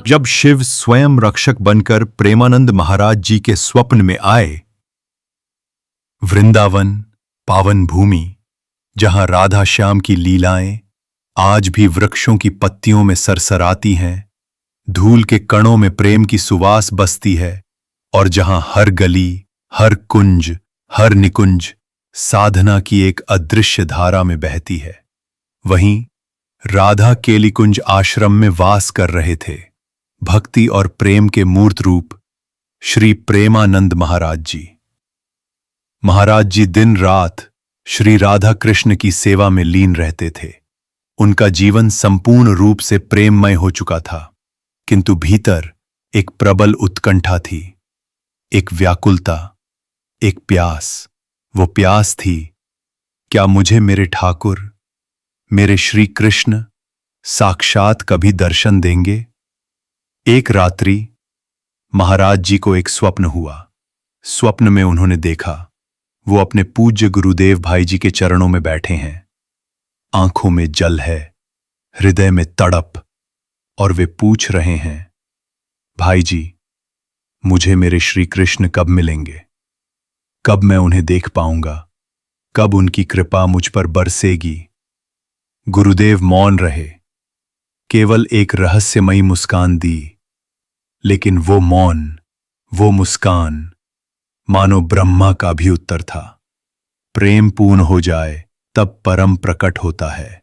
जब शिव स्वयं रक्षक बनकर प्रेमानंद महाराज जी के स्वप्न में आए, वृंदावन पावन भूमि, जहां राधा श्याम की लीलाएं आज भी वृक्षों की पत्तियों में सरसराती हैं, धूल के कणों में प्रेम की सुवास बसती है, और जहां हर गली, हर कुंज, हर निकुंज साधना की एक अदृश्य धारा में बहती है, वहीं राधा केलिकुंज आश्रम में वास कर रहे थे भक्ति और प्रेम के मूर्त रूप श्री प्रेमानंद महाराज जी। महाराज जी दिन रात श्री राधा कृष्ण की सेवा में लीन रहते थे। उनका जीवन संपूर्ण रूप से प्रेममय हो चुका था, किंतु भीतर एक प्रबल उत्कंठा थी, एक व्याकुलता, एक प्यास। वो प्यास थी, क्या मुझे मेरे ठाकुर, मेरे श्री कृष्ण साक्षात कभी दर्शन देंगे? एक रात्रि महाराज जी को एक स्वप्न हुआ। स्वप्न में उन्होंने देखा वो अपने पूज्य गुरुदेव भाई जी के चरणों में बैठे हैं। आंखों में जल है, हृदय में तड़प, और वे पूछ रहे हैं, भाई जी, मुझे मेरे श्री कृष्ण कब मिलेंगे? कब मैं उन्हें देख पाऊंगा? कब उनकी कृपा मुझ पर बरसेगी? गुरुदेव मौन रहे, केवल एक रहस्यमयी मुस्कान दी, लेकिन वो मौन, वो मुस्कान मानो ब्रह्मा का भी उत्तर था। प्रेम पूर्ण हो जाए तब परम प्रकट होता है।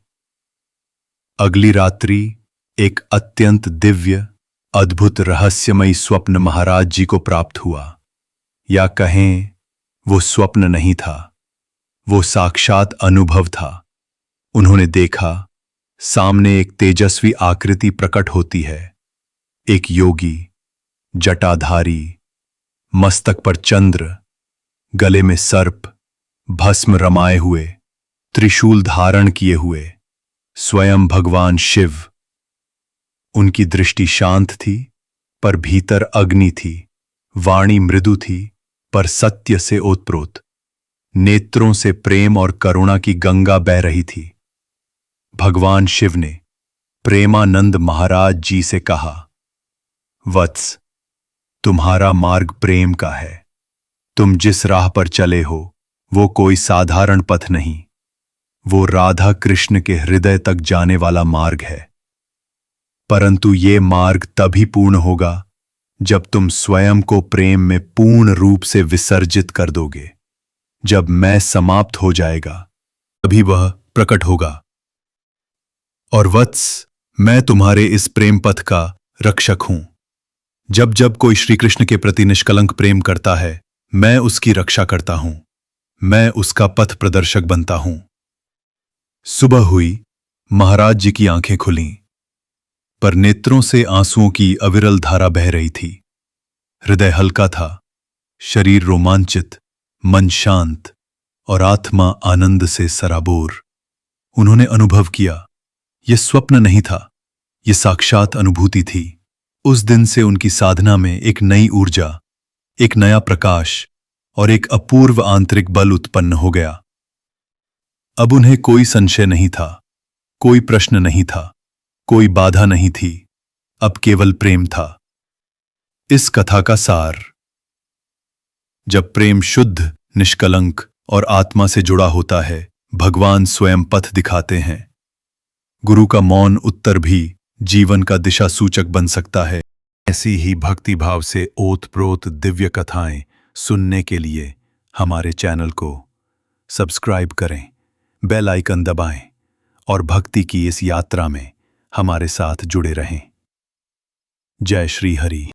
अगली रात्रि एक अत्यंत दिव्य, अद्भुत रहस्यमयी स्वप्न महाराज जी को प्राप्त हुआ, या कहें वो स्वप्न नहीं था, वो साक्षात अनुभव था। उन्होंने देखा सामने एक तेजस्वी आकृति प्रकट होती है, एक योगी, जटाधारी, मस्तक पर चंद्र, गले में सर्प, भस्म रमाए हुए, त्रिशूल धारण किए हुए, स्वयं भगवान शिव। उनकी दृष्टि शांत थी, पर भीतर अग्नि थी। वाणी मृदु थी, पर सत्य से ओतप्रोत। नेत्रों से प्रेम और करुणा की गंगा बह रही थी। भगवान शिव ने प्रेमानंद महाराज जी से कहा, वत्स, तुम्हारा मार्ग प्रेम का है। तुम जिस राह पर चले हो वो कोई साधारण पथ नहीं, वो राधा कृष्ण के हृदय तक जाने वाला मार्ग है। परंतु ये मार्ग तभी पूर्ण होगा जब तुम स्वयं को प्रेम में पूर्ण रूप से विसर्जित कर दोगे। जब मैं समाप्त हो जाएगा तभी वह प्रकट होगा। और वत्स, मैं तुम्हारे इस प्रेम पथ का रक्षक हूं। जब जब कोई श्री कृष्ण के प्रति निष्कलंक प्रेम करता है, मैं उसकी रक्षा करता हूं। मैं उसका पथ प्रदर्शक बनता हूं। सुबह हुई, महाराज जी की आंखें खुलीं, पर नेत्रों से आंसुओं की अविरल धारा बह रही थी। हृदय हल्का था, शरीर रोमांचित, मन शांत और आत्मा आनंद से सराबोर। उन्होंने अनुभव किया, यह स्वप्न नहीं था, यह साक्षात अनुभूति थी। उस दिन से उनकी साधना में एक नई ऊर्जा, एक नया प्रकाश और एक अपूर्व आंतरिक बल उत्पन्न हो गया। अब उन्हें कोई संशय नहीं था, कोई प्रश्न नहीं था, कोई बाधा नहीं थी। अब केवल प्रेम था। इस कथा का सार, जब प्रेम शुद्ध, निष्कलंक और आत्मा से जुड़ा होता है, भगवान स्वयं पथ दिखाते हैं। गुरु का मौन उत्तर भी जीवन का दिशा सूचक बन सकता है। ऐसी ही भक्ति भाव से ओतप्रोत दिव्य कथाएं सुनने के लिए हमारे चैनल को सब्सक्राइब करें, बेल आइकन दबाएं और भक्ति की इस यात्रा में हमारे साथ जुड़े रहें। जय श्री हरि।